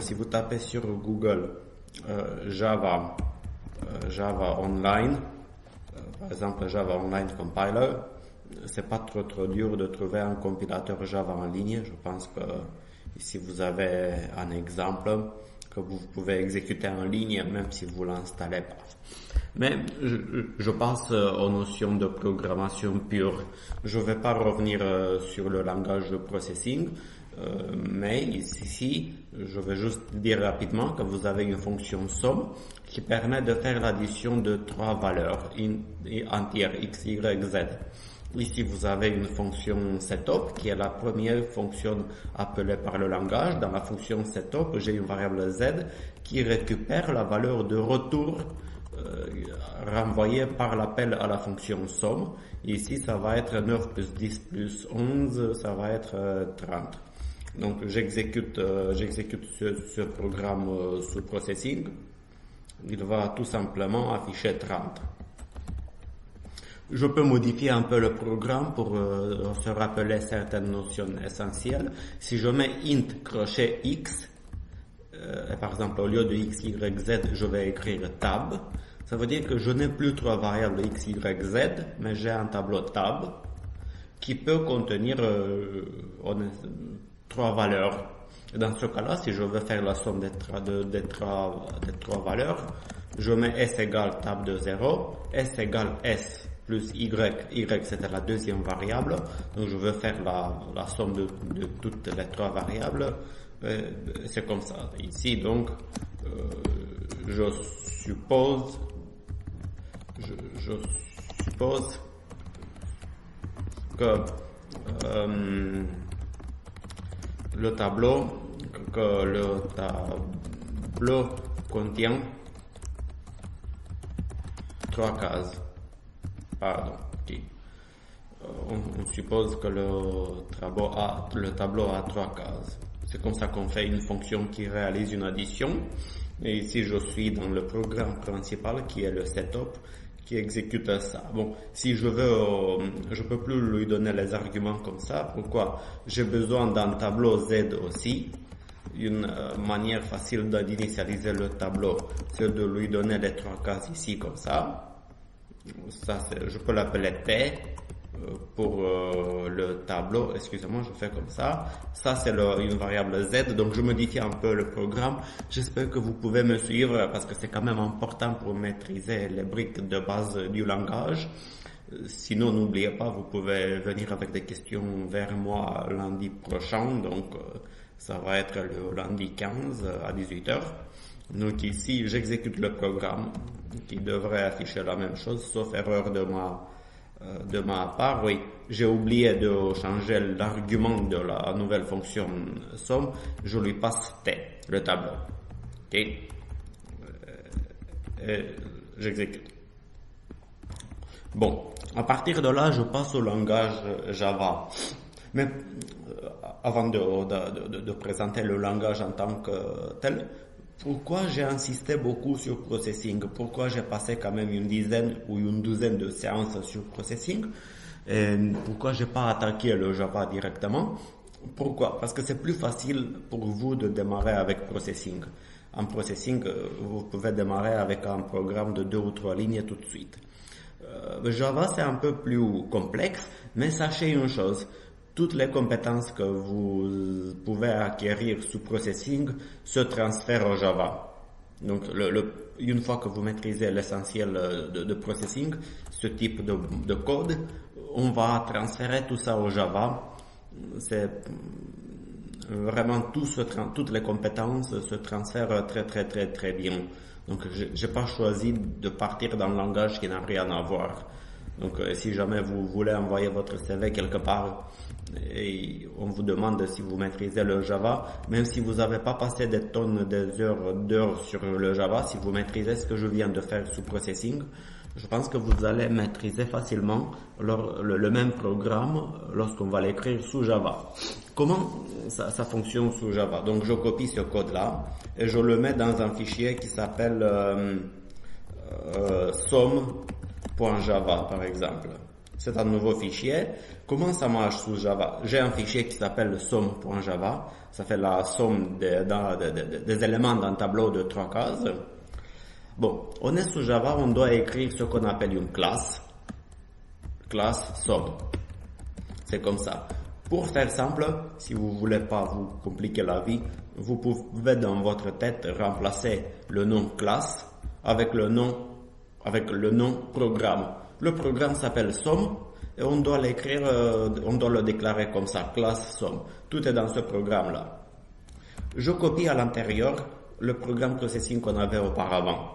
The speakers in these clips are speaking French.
Si vous tapez sur Google Java, Java Online, par exemple Java Online Compiler, c'est pas trop dur de trouver un compilateur Java en ligne. Je pense que ici vous avez un exemple que vous pouvez exécuter en ligne même si vous l'installez pas. Mais je passe aux notions de programmation pure. Je ne vais pas revenir sur le langage de processing, mais ici, je vais juste dire rapidement que vous avez une fonction somme qui permet de faire l'addition de trois valeurs entières, x, y, z. Ici, vous avez une fonction setup qui est la première fonction appelée par le langage. Dans la fonction setup, j'ai une variable z qui récupère la valeur de retour renvoyée par l'appel à la fonction somme. Ici, ça va être 9 plus 10 plus 11, ça va être 30. Donc, j'exécute ce programme sous processing. Il va tout simplement afficher 30. Je peux modifier un peu le programme pour se rappeler certaines notions essentielles. Si je mets int crochet x, par exemple au lieu de x, y, z, je vais écrire tab. Ça veut dire que je n'ai plus trois variables x, y, z, mais j'ai un tableau tab qui peut contenir trois valeurs. Dans ce cas-là, si je veux faire la somme des trois valeurs, je mets s égale tab de 0, s égale s plus y c'était la deuxième variable, donc je veux faire la somme de toutes les trois variables, c'est comme ça. Ici donc, je suppose que le tableau contient trois cases. Pardon. Okay. On suppose que le tableau a trois cases. C'est comme ça qu'on fait une fonction qui réalise une addition. Et ici, je suis dans le programme principal qui est le setup qui exécute ça. Bon, si je peux plus lui donner les arguments comme ça. Pourquoi? J'ai besoin d'un tableau Z aussi. Une manière facile d'initialiser le tableau, c'est de lui donner les trois cases ici comme ça. Je peux l'appeler P pour le tableau. Excusez-moi, je fais comme ça. Ça, c'est une variable Z. Donc, je modifie un peu le programme. J'espère que vous pouvez me suivre parce que c'est quand même important pour maîtriser les briques de base du langage. Sinon, n'oubliez pas, vous pouvez venir avec des questions vers moi lundi prochain. Donc, ça va être le lundi 15 à 18h. Donc ici, j'exécute le programme qui devrait afficher la même chose, sauf erreur de ma part. Oui, j'ai oublié de changer l'argument de la nouvelle fonction somme. Je lui passe T, le tableau. Ok. Et j'exécute. Bon, à partir de là, je passe au langage Java. Mais avant de présenter le langage en tant que tel, pourquoi j'ai insisté beaucoup sur processing? Pourquoi j'ai passé quand même une dizaine ou une douzaine de séances sur processing? Et pourquoi j'ai pas attaqué le Java directement? Pourquoi? Parce que c'est plus facile pour vous de démarrer avec processing. En processing, vous pouvez démarrer avec un programme de 2 ou 3 lignes tout de suite. Java, c'est un peu plus complexe, mais sachez une chose. Toutes les compétences que vous pouvez acquérir sous processing se transfèrent au Java. Donc, une fois que vous maîtrisez l'essentiel de processing, ce type de code, on va transférer tout ça au Java. C'est vraiment toutes les compétences se transfèrent très bien. Donc, j'ai pas choisi de partir dans un langage qui n'a rien à voir. Donc, si jamais vous voulez envoyer votre CV quelque part et on vous demande si vous maîtrisez le Java, même si vous n'avez pas passé des tonnes d'heures sur le Java, si vous maîtrisez ce que je viens de faire sous processing, je pense que vous allez maîtriser facilement le même programme lorsqu'on va l'écrire sous Java. Comment ça fonctionne sous Java? Donc, je copie ce code-là et je le mets dans un fichier qui s'appelle somme.java par exemple. C'est un nouveau fichier. Comment ça marche sous Java? J'ai un fichier qui s'appelle somme.java. Ça fait la somme des éléments d'un tableau de 3 cases. Bon, on est sous Java, on doit écrire ce qu'on appelle une classe. Classe somme. C'est comme ça. Pour faire simple, si vous voulez pas vous compliquer la vie, vous pouvez dans votre tête remplacer le nom classe avec le nom programme. Le programme s'appelle somme et on doit l'écrire, on doit le déclarer comme ça, classe somme. Tout est dans ce programme-là. Je copie à l'intérieur le programme processing qu'on avait auparavant.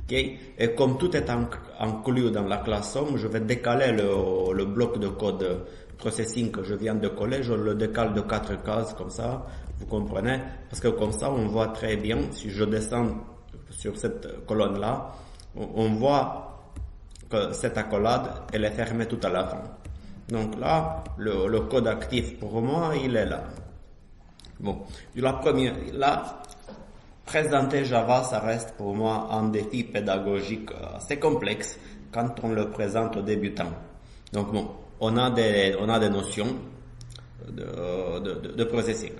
Okay? Et comme tout est inclus dans la classe somme, je vais décaler le bloc de code processing que je viens de coller, je le décale de 4 cases comme ça, vous comprenez? Parce que comme ça, on voit très bien, si je descends sur cette colonne-là, on voit que cette accolade, elle est fermée tout à la fin. Donc là, le code actif pour moi, il est là. Bon, présenter Java, ça reste pour moi un défi pédagogique assez complexe quand on le présente aux débutants. Donc bon, on a des notions de processing.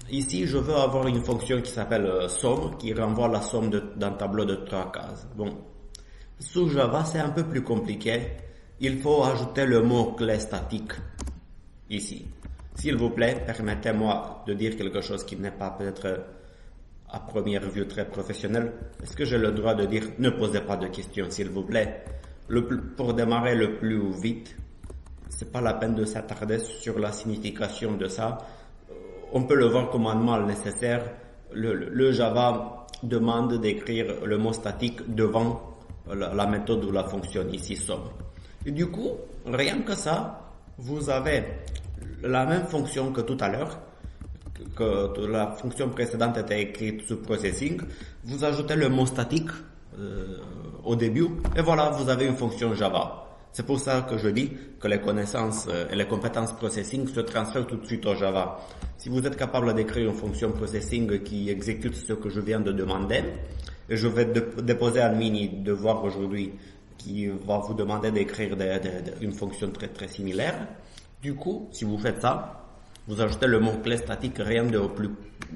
Ici, je veux avoir une fonction qui s'appelle somme, qui renvoie la somme d'un tableau de 3 cases. Bon, sous Java, c'est un peu plus compliqué. Il faut ajouter le mot clé statique ici. S'il vous plaît, permettez-moi de dire quelque chose qui n'est pas peut-être à première vue très professionnel. Est-ce que j'ai le droit de dire ne posez pas de questions, s'il vous plaît? Pour démarrer le plus vite, c'est pas la peine de s'attarder sur la signification de ça. On peut le voir comme un mal nécessaire. Le Java demande d'écrire le mot statique devant la méthode ou la fonction, ici somme. Et du coup, rien que ça, vous avez la même fonction que tout à l'heure, que la fonction précédente était écrite sous processing. Vous ajoutez le mot statique au début et voilà, vous avez une fonction Java. C'est pour ça que je dis que les connaissances et les compétences processing se transfèrent tout de suite au Java. Si vous êtes capable d'écrire une fonction processing qui exécute ce que je viens de demander, et je vais déposer un mini devoir aujourd'hui qui va vous demander d'écrire une fonction très très similaire. Du coup, si vous faites ça, vous ajoutez le mot-clé statique, rien de plus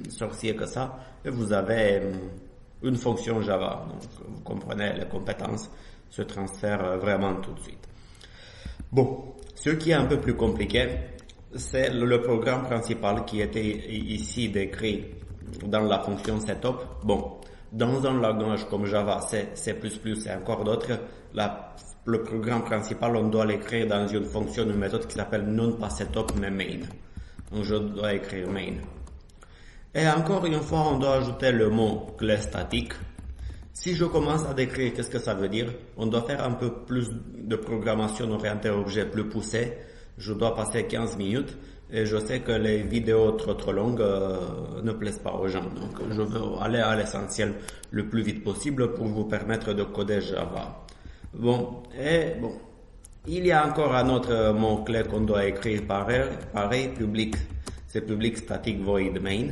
sorcier que ça, et vous avez une fonction Java. Donc, vous comprenez, les compétences se transfèrent vraiment tout de suite. Bon, ce qui est un peu plus compliqué, c'est le programme principal qui était ici décrit dans la fonction setup. Bon, dans un langage comme Java, C++ et encore d'autres, le programme principal, on doit l'écrire dans une fonction, une méthode qui s'appelle non pas setup mais main. Donc je dois écrire main. Et encore une fois, on doit ajouter le mot clé statique. Si je commence à décrire qu'est-ce que ça veut dire, on doit faire un peu plus de programmation orientée objet plus poussée. Je dois passer 15 minutes et je sais que les vidéos trop longues ne plaisent pas aux gens. Donc je veux aller à l'essentiel le plus vite possible pour vous permettre de coder Java. Bon, il y a encore un autre mot-clé qu'on doit écrire pareil, public. C'est public static void main.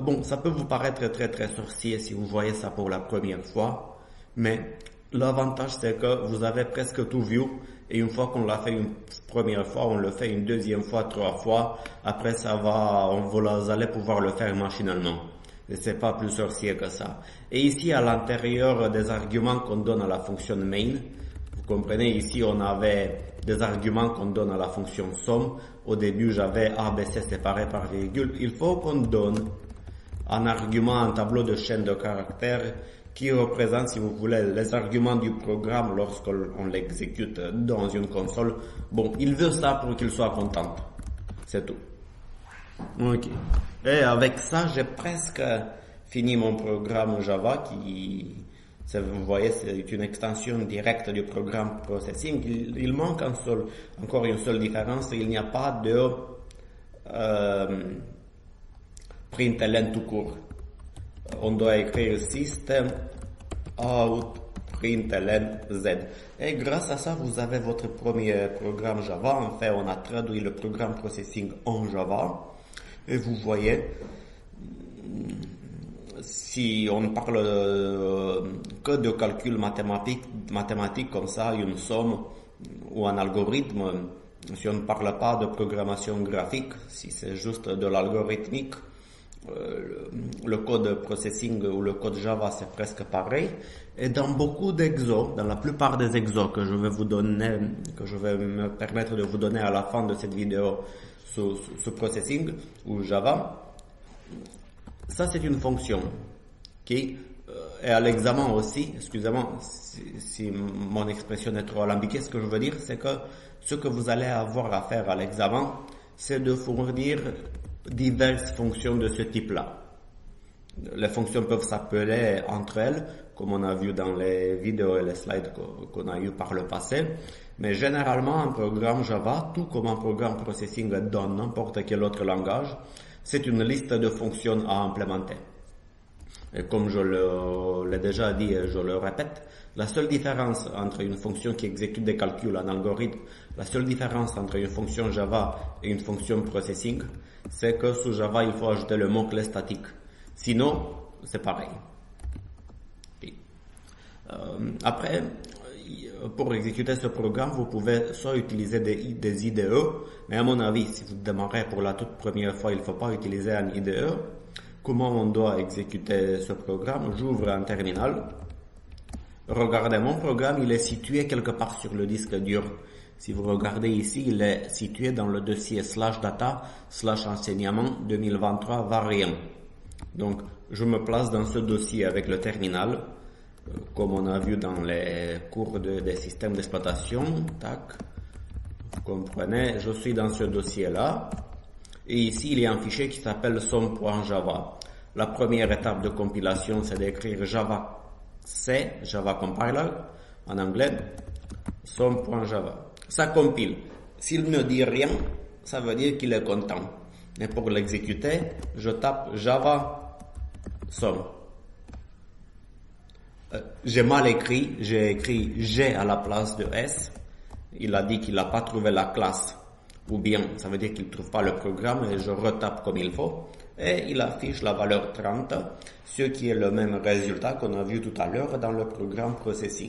Bon, ça peut vous paraître très très sorcier si vous voyez ça pour la première fois, mais l'avantage c'est que vous avez presque tout vu et une fois qu'on l'a fait une première fois, on le fait une deuxième fois, 3 fois, après vous allez pouvoir le faire machinalement. Et c'est pas plus sorcier que ça. Et ici, à l'intérieur des arguments qu'on donne à la fonction main, vous comprenez, ici on avait des arguments qu'on donne à la fonction somme. Au début, j'avais A, B, C séparés par virgule. Il faut qu'on donne un argument, un tableau de chaîne de caractères qui représente, si vous voulez, les arguments du programme lorsqu'on l'exécute dans une console. Bon, il veut ça pour qu'il soit content. C'est tout. Ok. Et avec ça, j'ai presque fini mon programme Java qui, vous voyez, c'est une extension directe du programme processing. Il manque encore une seule différence, il n'y a pas de println tout court. On doit écrire system out println z. Et grâce à ça, vous avez votre premier programme Java. En fait, on a traduit le programme processing en Java. Et vous voyez, si on ne parle que de calcul mathématique comme ça, une somme ou un algorithme, si on ne parle pas de programmation graphique, si c'est juste de l'algorithmique, le code processing ou le code Java c'est presque pareil. Et dans beaucoup d'exos, dans la plupart des exos que je vais vous donner, que je vais me permettre de vous donner à la fin de cette vidéo sur processing ou Java, ça c'est une fonction qui est à l'examen aussi. Excusez-moi si mon expression est trop alambiquée. Ce que je veux dire, c'est que ce que vous allez avoir à faire à l'examen, c'est de fournir diverses fonctions de ce type-là. Les fonctions peuvent s'appeler entre elles, comme on a vu dans les vidéos et les slides qu'on a eu par le passé. Mais généralement, un programme Java, tout comme un programme processing dans n'importe quel autre langage, c'est une liste de fonctions à implémenter. Et comme je l'ai déjà dit et je le répète, la seule différence entre une fonction qui exécute des calculs, un algorithme, la seule différence entre une fonction Java et une fonction processing, c'est que sous Java, il faut ajouter le mot-clé statique. Sinon, c'est pareil. Après, pour exécuter ce programme, vous pouvez soit utiliser des IDE, mais à mon avis, si vous démarrez pour la toute première fois, il ne faut pas utiliser un IDE. Comment on doit exécuter ce programme? J'ouvre un terminal. Regardez, mon programme, il est situé quelque part sur le disque dur. Si vous regardez ici, il est situé dans le dossier /data/enseignement 2023 variant. Donc, je me place dans ce dossier avec le terminal, comme on a vu dans les cours des systèmes d'exploitation. Tac. Vous comprenez, je suis dans ce dossier-là. Et ici, il y a un fichier qui s'appelle somme.java. La première étape de compilation, c'est d'écrire Java C, Java Compiler, en anglais, somme.java. Ça compile. S'il ne dit rien, ça veut dire qu'il est content. Mais pour l'exécuter, je tape Java somme. J'ai mal écrit, j'ai écrit G à la place de S. Il a dit qu'il n'a pas trouvé la classe. Ou bien, ça veut dire qu'il ne trouve pas le programme et je retape comme il faut. Et il affiche la valeur 30, ce qui est le même résultat qu'on a vu tout à l'heure dans le programme processing.